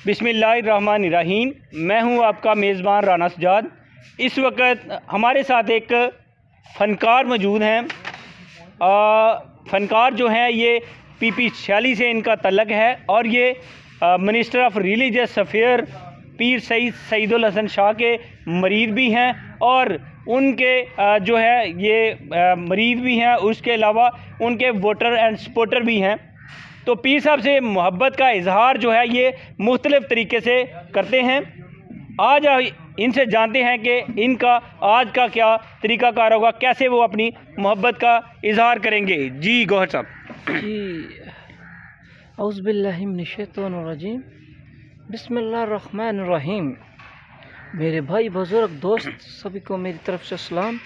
बिस्मिल्लाहिर्रहमानिर्रहीम। मैं हूं आपका मेज़बान राना सजाद। इस वक्त हमारे साथ एक फ़नकार मौजूद हैं। फ़नकार जो हैं ये PP 46 से इनका तल्लक है और ये मिनिस्टर ऑफ रिलीजियस अफेयर पीर सईद सईदुल हसन शाह के मरीद भी हैं और उनके जो है ये मरीद भी हैं, उसके अलावा उनके वोटर एंड सपोर्टर भी हैं। तो पीर साहब से मोहब्बत का इजहार जो है ये मुख्तलिफ़ तरीके से करते हैं। आज इनसे जानते हैं कि इनका आज का क्या तरीक़ाकार होगा, कैसे वो अपनी मोहब्बत का इजहार करेंगे। जी गौहर साहब। जी औज़ु बिल्लाहि मिनश्शैतानिर्रजीम, बिस्मिल्लाहिर्रहमानिर्रहीम। मेरे भाई बुज़ुर्ग दोस्त सभी को मेरी तरफ से सलाम।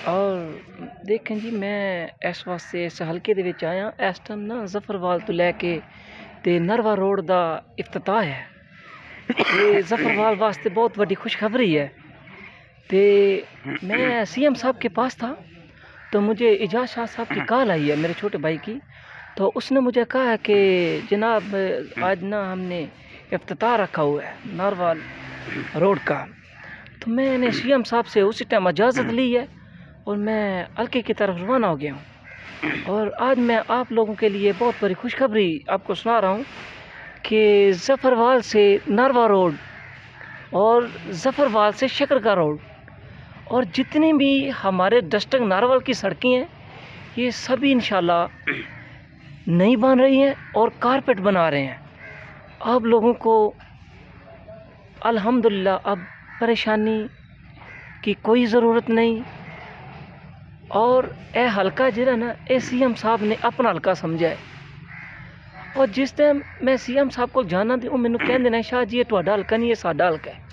और देखें जी, मैं इस वास्ते इस हल्के दे विच आया। इस टाइम ना जफरवाल तो लैके ते नरवा रोड दा इफ्तिताह है। ये जफरवाल वास्ते बहुत बड़ी खुशखबरी है। ते मैं CM साहब के पास था तो मुझे इजाज़ शाह साहब की कॉल आई है, मेरे छोटे भाई की। तो उसने मुझे कहा है कि जनाब आज ना हमने इफ्तिताह रखा हुआ है नारवाल रोड का। तो मैंने CM साहब से उसी टाइम इजाज़त ली है और मैं हल्के की तरफ रवाना हो गया हूँ। और आज मैं आप लोगों के लिए बहुत बड़ी खुशखबरी आपको सुना रहा हूँ कि जफरवाल से नारवा रोड और जफरवाल से शकरका रोड और जितनी भी हमारे डिस्ट्रिक्ट नारवल की सड़कें हैं ये सभी इंशाल्लाह नई बन रही हैं और कारपेट बना रहे हैं। आप लोगों को अल्हम्दुलिल्लाह अब परेशानी की कोई ज़रूरत नहीं। और ए हल्का जिरा ना ए CM साहब ने अपना हल्का समझा है। और जिस टाइम मैं CM साहब को जाना दी वो मैनू कहंदे ने शाह जी ये तुहाडा हल्का नहीं, ये साडा हल्का है।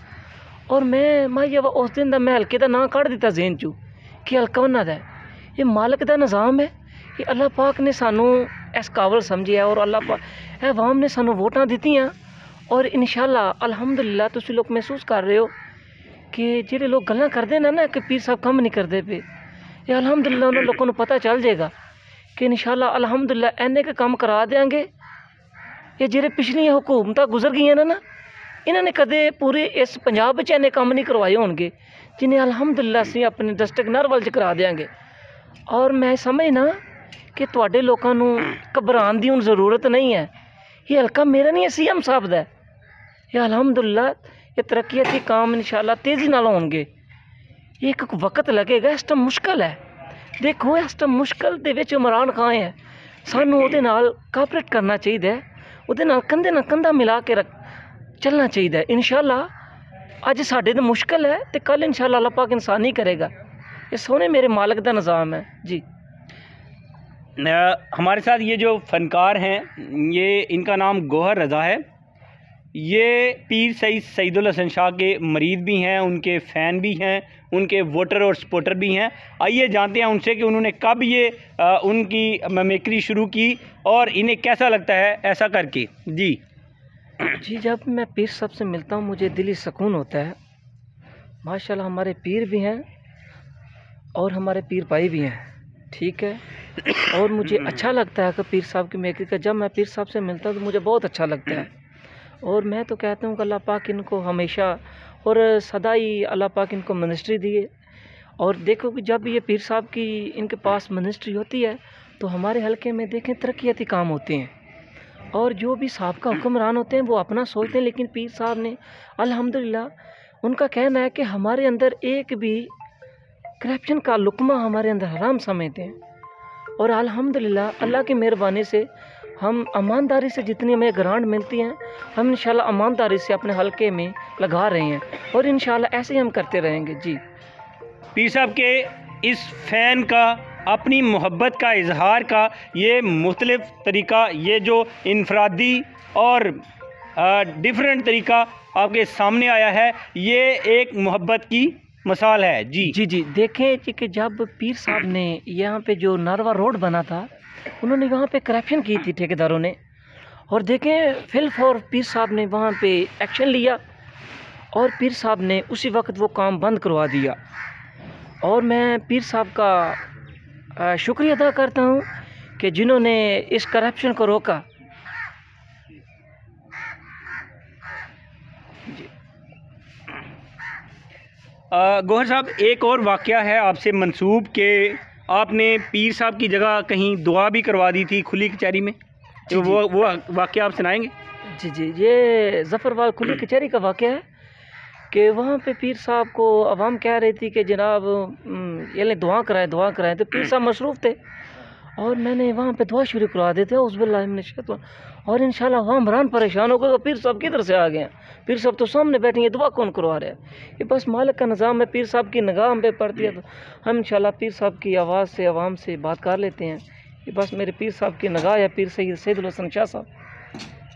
और मैं ये उस दिन दा मैं हल्के का नाम कढ़ दिता ज़हन चू कि हल्का उन्हां दा है। ये मालिक का निज़ाम है। ये अल्लाह पाक ने सानू इस काबल समझिया और अल्लाह पाक अवाम ने सानू वोटां दित्तियां। और इंशाल्लाह अल्हम्दुलिल्लाह तुसी लोग महसूस कर रहे हो कि जेडे लोग गल्लां करदे ना कि पीर साहब कम नहीं करते पे, ये अल्हम्दुलिल्लाह उन्हें लोगों को पता चल जाएगा कि इंशाल्लाह अल्हम्दुलिल्लाह इन्ने के काम करा देंगे। ये जेडे पिछलियां हुकूमतां गुजर गई ना इन्होंने कदे पूरे इस पंजाब में इन्ने काम नहीं करवाए होंगे जिन्हें अल्हम्दुलिल्लाह असीं अपने डिस्ट्रिक्ट नारवल च करा देंगे। और मैं समझना कि तुहाडे लोकां नूं घबराने दी हुण ज़रूरत नहीं है। ये हल्का मेरा नहीं है, CM साहब दा है। ये अल्हम्दुलिल्लाह ये तरक्याती काम इंशाल्लाह तेज़ी नाल होणगे। ये एक वक्त लगेगा, इस टाइम मुश्किल है। देखो इस टाइम मुश्किल दे विच इमरान खान है, सानू उहदे नाल कापरेट करना चाहिए, उहदे नाल कंधे नाल कंधा मिला के चलना चाहिए। इंशाल्लाह अज साडे ते मुश्किल है तो कल इंशाल्लाह अल्लाह पाक इंसान ही करेगा। ये सोने मेरे मालिक का निज़ाम है जी। हमारे साथ ये जो फ़नकार हैं ये इनका नाम गौहर रज़ा है। ये पीर सईद सईदुल हसन शाह के मरीद भी हैं, उनके फ़ैन भी हैं, उनके वोटर और सपोर्टर भी हैं। आइए जानते हैं उनसे कि उन्होंने कब ये उनकी मिमिक्री शुरू की और इन्हें कैसा लगता है ऐसा करके। जी जब मैं पीर साहब से मिलता हूँ मुझे दिली सुकून होता है। माशाल्लाह हमारे पीर भी हैं और हमारे पीर भाई भी हैं, ठीक है। और मुझे अच्छा लगता है कि पीर साहब की मिमिक्री का जब मैं पीर साहब से मिलता हूँ तो मुझे बहुत अच्छा लगता है। और मैं तो कहता हूँ कि अल्लाह पाक इनको हमेशा और सदा ही अल्लाह पाक इनको मिनिस्ट्री दिए। और देखो कि जब ये पीर साहब की इनके पास मिनिस्ट्री होती है तो हमारे हल्के में देखें तरक्याती काम होते हैं। और जो भी साहब का हुक्मरान होते हैं वो अपना सोचते हैं, लेकिन पीर साहब ने अल्हम्दुलिल्लाह उनका कहना है कि हमारे अंदर एक भी करप्शन का लुकमा हमारे अंदर हराम समझते हैं। और अल्हम्दुलिल्लाह अल्लाह की मेहरबानी से हम ईमानदारी से जितनी हमें ग्रांट मिलती हैं हम इंशाल्लाह ईमानदारी से अपने हल्के में लगा रहे हैं और इंशाल्लाह ऐसे ही हम करते रहेंगे जी। पीर साहब के इस फ़ैन का अपनी मोहब्बत का इजहार का ये मुख्तलिफ़ तरीक़ा, ये जो इनफरादी और डिफरेंट तरीक़ा आपके सामने आया है, ये एक मोहब्बत की मिसाल है। जी जी जी देखें कि जब पीर साहब ने यहाँ पे जो नारवा रोड बना था उन्होंने वहाँ पे करप्शन की थी ठेकेदारों ने। और देखें फिल फॉर पीर साहब ने वहाँ पे एक्शन लिया और पीर साहब ने उसी वक्त वो काम बंद करवा दिया। और मैं पीर साहब का शुक्रिया अदा करता हूँ कि जिन्होंने इस करप्शन को रोका। गौहर साहब, एक और वाक़या है आपसे मंसूब के आपने पीर साहब की जगह कहीं दुआ भी करवा दी थी खुली कचहरी में, तो वो वाक़या आप सुनाएंगे? जी जी, ये ज़फ़रवाल खुली कचहरी का वाक़या है कि वहाँ पे पीर साहब को अवाम कह रही थी कि जनाब ये दुआ कराएं, तो पीर साहब मसरूफ़ थे और मैंने वहाँ पे दुआ शुरू करवा देते उस बिल्लाह, और इंशाल्लाह वहाँ हमरान परेशान हो गए तो पीर साहब किधर से आ गए हैं, पीर साहब तो सामने बैठेंगे, दुआ कौन करवा रहा है? ये बस मालिक का निज़ाम है, पीर साहब की निगाह हम पे पड़ती है तो हम इंशाल्लाह पीर साहब की आवाज़ से आवाम से बात कर लेते हैं। ये बस मेरे पीर साहब की निगाह या पीर सैयद सैदुल हसन शाह साहब।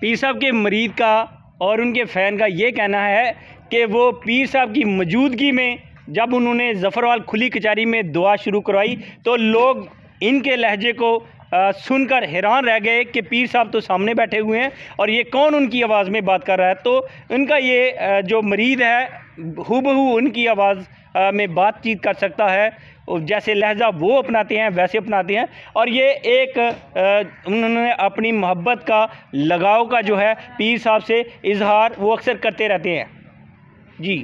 पीर साहब के मरीद का और उनके फ़ैन का ये कहना है कि वो पीर साहब की मौजूदगी में जब उन्होंने ज़फ़रवाल खुली कचहरी में दुआ शुरू करवाई तो लोग इनके लहजे को सुनकर हैरान रह गए कि पीर साहब तो सामने बैठे हुए हैं और ये कौन उनकी आवाज़ में बात कर रहा है। तो उनका ये जो मरीद है हूबहू उनकी आवाज़ में बातचीत कर सकता है, जैसे लहजा वो अपनाते हैं वैसे अपनाते हैं, और ये एक उन्होंने अपनी मोहब्बत का लगाव का जो है पीर साहब से इजहार वो अक्सर करते रहते हैं। जी।